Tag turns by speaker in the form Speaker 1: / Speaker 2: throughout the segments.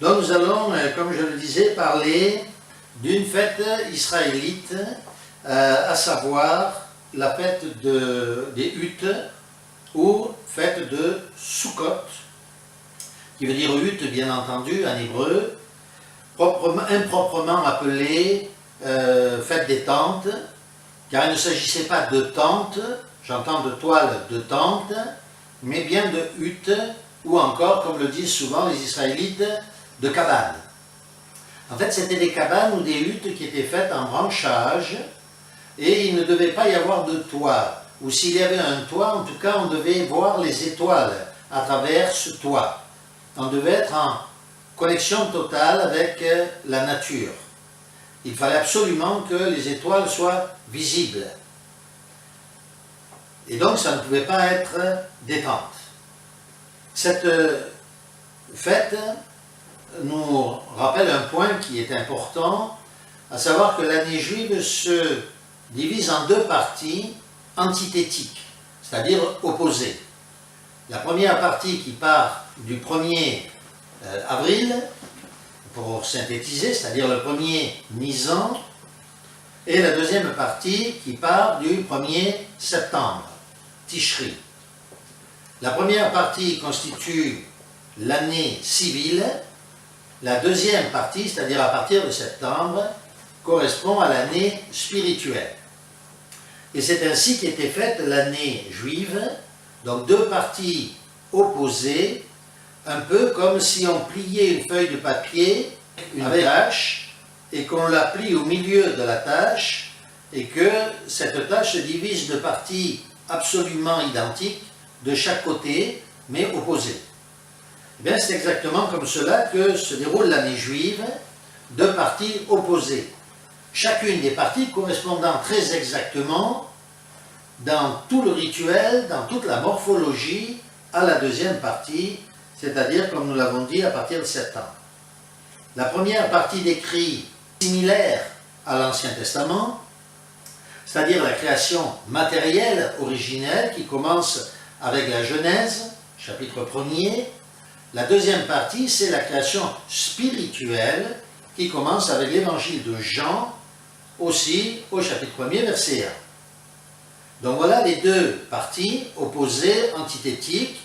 Speaker 1: Donc nous allons, comme je le disais, parler d'une fête israélite, à savoir la fête des huttes ou fête de Sukkot, qui veut dire hutte bien entendu en hébreu, improprement appelée fête des tentes, car il ne s'agissait pas de tentes, j'entends de toiles de tentes, mais bien de huttes, ou encore, comme le disent souvent les Israélites, de cabanes. En fait, c'était des cabanes ou des huttes qui étaient faites en branchage, et il ne devait pas y avoir de toit. Ou s'il y avait un toit, en tout cas, on devait voir les étoiles à travers ce toit. On devait être en connexion totale avec la nature. Il fallait absolument que les étoiles soient visibles. Et donc, ça ne pouvait pas être des tentes. Cette fête nous rappelle un point qui est important, à savoir que l'année juive se divise en deux parties antithétiques, c'est-à-dire opposées. La première partie qui part du 1er avril, pour synthétiser, c'est-à-dire le 1er Nisan, et la deuxième partie qui part du 1er septembre, Tishri. La première partie constitue l'année civile, la deuxième partie, c'est-à-dire à partir de septembre, correspond à l'année spirituelle. Et c'est ainsi qu'était faite l'année juive, donc deux parties opposées, un peu comme si on pliait une feuille de papier, une tâche, et qu'on la plie au milieu de la tâche, et que cette tâche se divise de parties absolument identiques de chaque côté, mais opposées. Eh bien, c'est exactement comme cela que se déroule l'année juive, deux parties opposées. Chacune des parties correspondant très exactement dans tout le rituel, dans toute la morphologie, à la deuxième partie, c'est-à-dire, comme nous l'avons dit, à partir de septembre. La première partie décrit similaire à l'Ancien Testament, c'est-à-dire la création matérielle originelle qui commence avec la Genèse, chapitre 1er. La deuxième partie, c'est la création spirituelle qui commence avec l'évangile de Jean, aussi au chapitre 1er, verset 1. Donc voilà les deux parties opposées, antithétiques,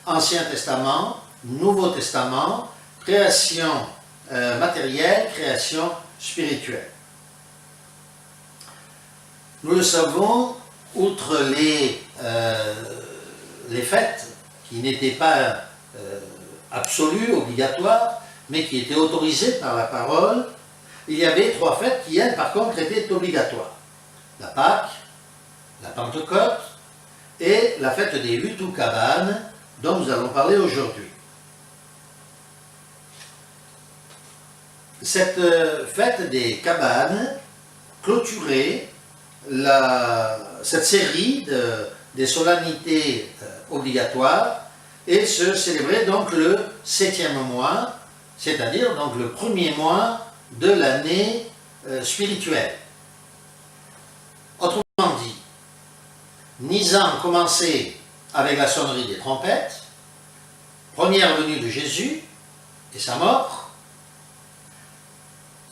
Speaker 1: Ancien Testament, Nouveau Testament, création matérielle, création spirituelle. Nous le savons, outre les fêtes qui n'étaient pas absolues, obligatoires, mais qui étaient autorisées par la parole, il y avait trois fêtes qui, elles, par contre, étaient obligatoires. La Pâque, la Pentecôte et la fête des huttes ou cabanes, dont nous allons parler aujourd'hui. Cette fête des cabanes clôturait cette série des solennités obligatoires et se célébrait donc le 7e mois, c'est-à-dire donc le premier mois de l'année spirituelle. Autrement dit, Nisan commençait avec la sonnerie des trompettes, première venue de Jésus et sa mort.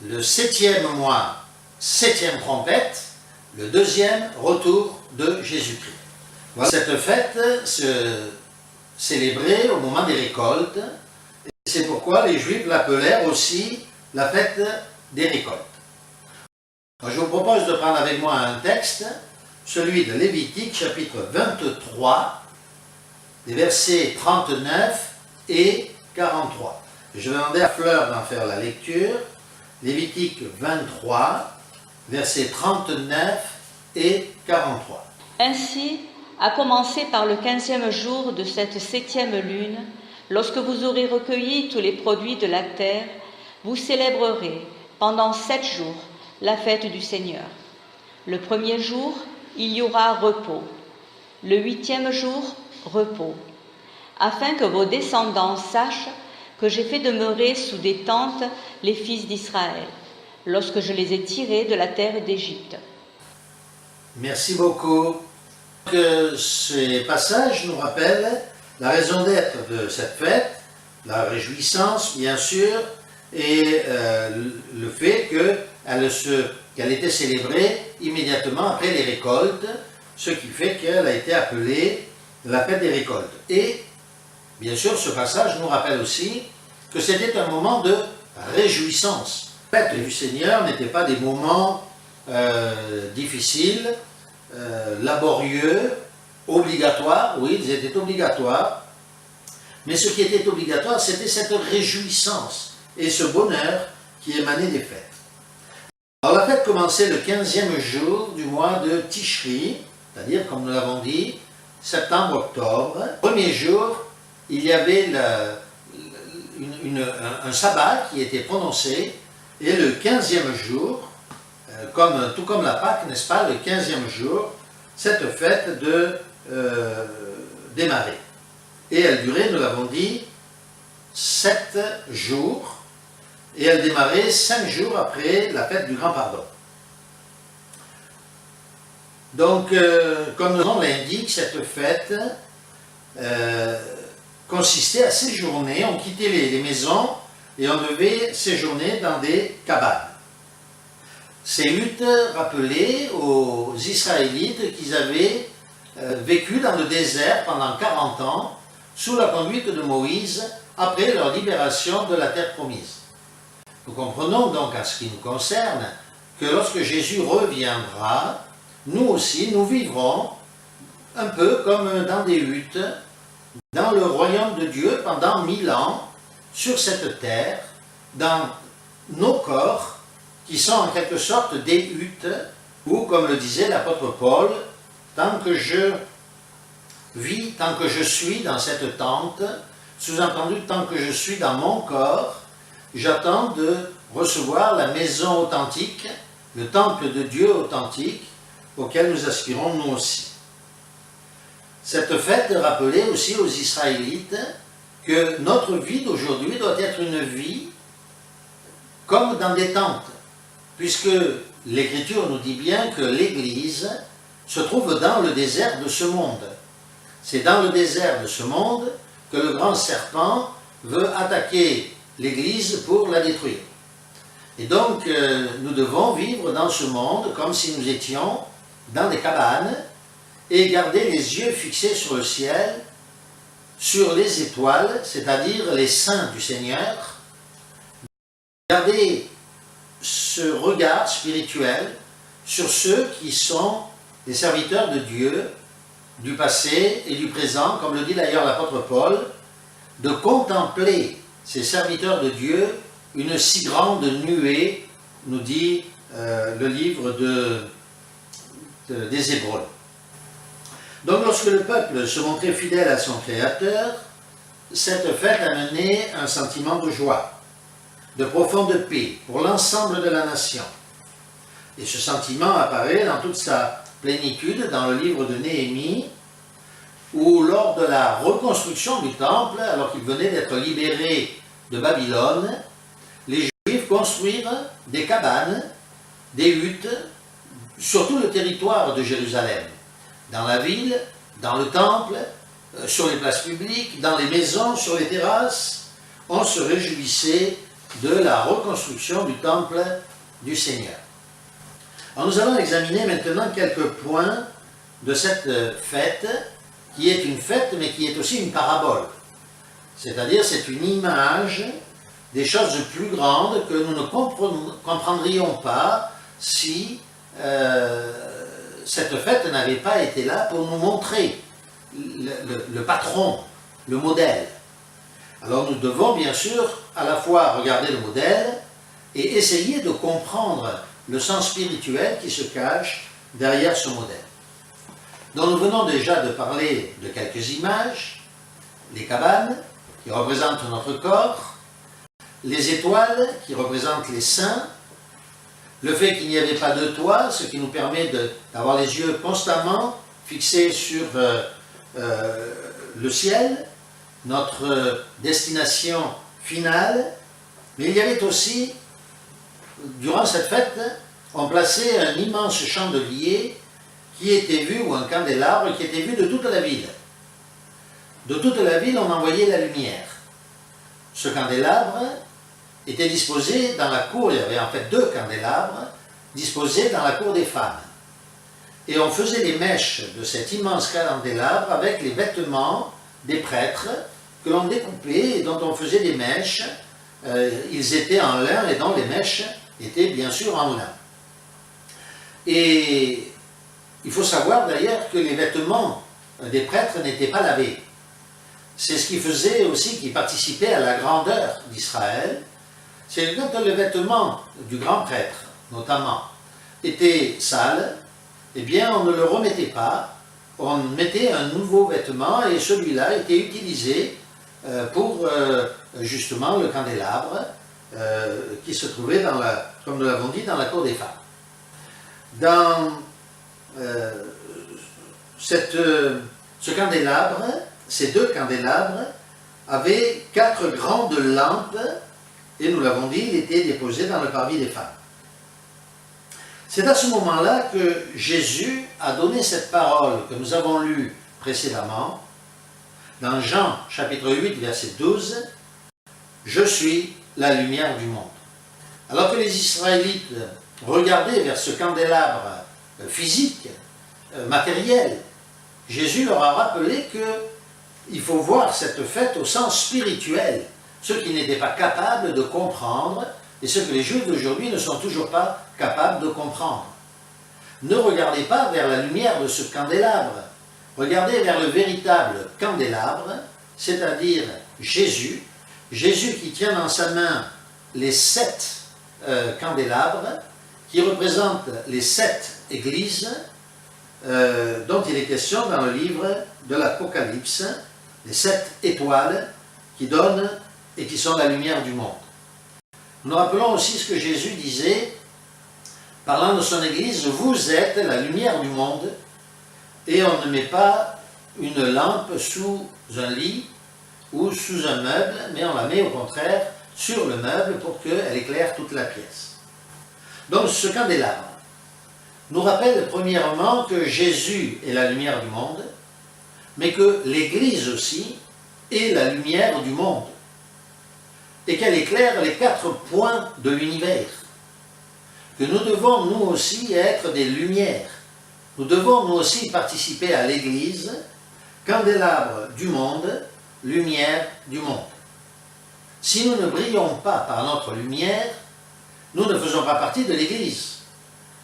Speaker 1: Le 7e mois, 7e trompette, le deuxième retour de Jésus-Christ. Voilà. Cette fête se célébrait au moment des récoltes, et c'est pourquoi les Juifs l'appelèrent aussi la fête des récoltes. Alors, je vous propose de prendre avec moi un texte, celui de Lévitique, chapitre 23, les versets 39 et 43. Je vais demander à Fleur d'en faire la lecture. Lévitique 23, versets 39 et 43.
Speaker 2: Ainsi, à commencer par le 15e jour de cette 7e lune, lorsque vous aurez recueilli tous les produits de la terre, vous célébrerez pendant 7 jours la fête du Seigneur. Le 1er jour, il y aura repos. Le 8e jour, repos. Afin que vos descendants sachent que j'ai fait demeurer sous des tentes les fils d'Israël, lorsque je les ai tirés de la terre d'Égypte.
Speaker 1: Merci beaucoup. Ces passages nous rappellent la raison d'être de cette fête, la réjouissance, bien sûr, et le fait qu'elle était célébrée immédiatement après les récoltes, ce qui fait qu'elle a été appelée la fête des récoltes. Et, bien sûr, ce passage nous rappelle aussi que c'était un moment de réjouissance. La fête du Seigneur n'était pas des moments difficiles, laborieux, obligatoires, oui, ils étaient obligatoires, mais ce qui était obligatoire, c'était cette réjouissance et ce bonheur qui émanait des fêtes. Alors la fête commençait le 15e jour du mois de Tishri, c'est-à-dire, comme nous l'avons dit, septembre-octobre. Le premier jour, il y avait un sabbat qui était prononcé, et le 15e jour, tout comme la Pâque, n'est-ce pas, le 15e jour, cette fête démarrait. Et elle durait, nous l'avons dit, 7 jours, et elle démarrait 5 jours après la fête du Grand Pardon. Donc, comme le nom l'indique, cette fête consistait à séjourner, on quittait les maisons et on devait séjourner dans des cabanes. Ces huttes rappelaient aux Israélites qu'ils avaient vécu dans le désert pendant 40 ans sous la conduite de Moïse après leur libération de la terre promise. Nous comprenons donc, en ce qui nous concerne, que lorsque Jésus reviendra, nous aussi, nous vivrons un peu comme dans des huttes, dans le royaume de Dieu pendant 1000 ans, sur cette terre, dans nos corps, qui sont en quelque sorte des huttes, ou comme le disait l'apôtre Paul, tant que je vis, tant que je suis dans cette tente, sous-entendu, tant que je suis dans mon corps, j'attends de recevoir la maison authentique, le temple de Dieu authentique, auquel nous aspirons nous aussi. Cette fête rappelait aussi aux Israélites que notre vie d'aujourd'hui doit être une vie comme dans des tentes, puisque l'Écriture nous dit bien que l'Église se trouve dans le désert de ce monde. C'est dans le désert de ce monde que le grand serpent veut attaquer l'Église pour la détruire. Et donc, nous devons vivre dans ce monde comme si nous étions dans des cabanes et garder les yeux fixés sur le ciel, sur les étoiles, c'est-à-dire les saints du Seigneur. Garder ce regard spirituel sur ceux qui sont des serviteurs de Dieu, du passé et du présent, comme le dit d'ailleurs l'apôtre Paul, de contempler ces serviteurs de Dieu, une si grande nuée, nous dit le livre des Hébreux. Donc lorsque le peuple se montrait fidèle à son Créateur, cette fête amenait un sentiment de joie, de profonde paix pour l'ensemble de la nation. Et ce sentiment apparaît dans toute sa plénitude dans le livre de Néhémie, où lors de la reconstruction du temple, alors qu'il venait d'être libéré de Babylone, les Juifs construisent des cabanes, des huttes, sur tout le territoire de Jérusalem, dans la ville, dans le temple, sur les places publiques, dans les maisons, sur les terrasses. On se réjouissait de la reconstruction du temple du Seigneur. Alors nous allons examiner maintenant quelques points de cette fête, qui est une fête, mais qui est aussi une parabole. C'est-à-dire, c'est une image des choses plus grandes que nous ne comprendrions pas si cette fête n'avait pas été là pour nous montrer le patron, le modèle. Alors nous devons bien sûr à la fois regarder le modèle et essayer de comprendre le sens spirituel qui se cache derrière ce modèle. Donc nous venons déjà de parler de quelques images, les cabanes qui représentent notre corps, les étoiles qui représentent les saints, le fait qu'il n'y avait pas de toit, ce qui nous permet d'avoir les yeux constamment fixés sur le ciel, notre destination finale, mais il y avait aussi, durant cette fête, on plaçait un immense chandelier qui était vu, ou un candélabre, qui était vu de toute la ville. De toute la ville, on envoyait la lumière. ce candélabre était disposé dans la cour, il y avait en fait 2 candélabres disposés dans la cour des femmes. Et on faisait les mèches de cet immense candélabre avec les vêtements des prêtres que l'on découpait et dont on faisait des mèches. Ils étaient en lin et dont les mèches étaient bien sûr en lin. Et il faut savoir d'ailleurs que les vêtements des prêtres n'étaient pas lavés. C'est ce qui faisait aussi, qui participait à la grandeur d'Israël. C'est que quand le vêtement du grand prêtre, notamment, était sale, eh bien on ne le remettait pas, on mettait un nouveau vêtement et celui-là était utilisé pour justement le candélabre qui se trouvait, comme nous l'avons dit, dans la cour des femmes. Dans ce candélabre, ces 2 candélabres avaient 4 grandes lampes et nous l'avons dit, il était déposé dans le parvis des femmes. C'est à ce moment-là que Jésus a donné cette parole que nous avons lue précédemment dans Jean chapitre 8 verset 12, « Je suis la lumière du monde ». Alors que les Israélites regardaient vers ce candélabre physique, matériel, Jésus leur a rappelé qu'il faut voir cette fête au sens spirituel, ceux qui n'étaient pas capables de comprendre et ce que les Juifs d'aujourd'hui ne sont toujours pas capables de comprendre. Ne regardez pas vers la lumière de ce candélabre, regardez vers le véritable candélabre, c'est-à-dire Jésus, Jésus qui tient dans sa main les 7 candélabres, qui représentent les 7 églises dont il est question dans le livre de l'Apocalypse, les 7 étoiles qui donnent et qui sont la lumière du monde. Nous rappelons aussi ce que Jésus disait, parlant de son Église, « Vous êtes la lumière du monde » et on ne met pas une lampe sous un lit ou sous un meuble, mais on la met au contraire sur le meuble pour qu'elle éclaire toute la pièce. Donc ce candélabre nous rappelle premièrement que Jésus est la lumière du monde, mais que l'Église aussi est la lumière du monde, et qu'elle éclaire les 4 points de l'univers, que nous devons nous aussi être des lumières, nous devons nous aussi participer à l'Église, candélabre du monde, lumière du monde. Si nous ne brillons pas par notre lumière, nous ne faisons pas partie de l'Église.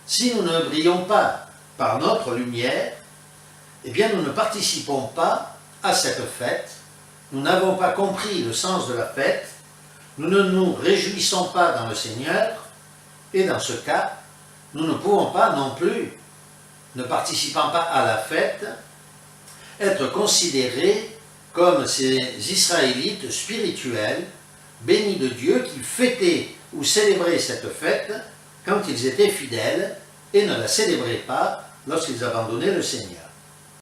Speaker 1: Si nous ne brillons pas par notre lumière, eh bien nous ne participons pas à cette fête, nous n'avons pas compris le sens de la fête, nous ne nous réjouissons pas dans le Seigneur, et dans ce cas, nous ne pouvons pas non plus, ne participant pas à la fête, être considérés comme ces Israélites spirituels, bénis de Dieu, qui fêtaient ou célébraient cette fête quand ils étaient fidèles et ne la célébraient pas lorsqu'ils abandonnaient le Seigneur.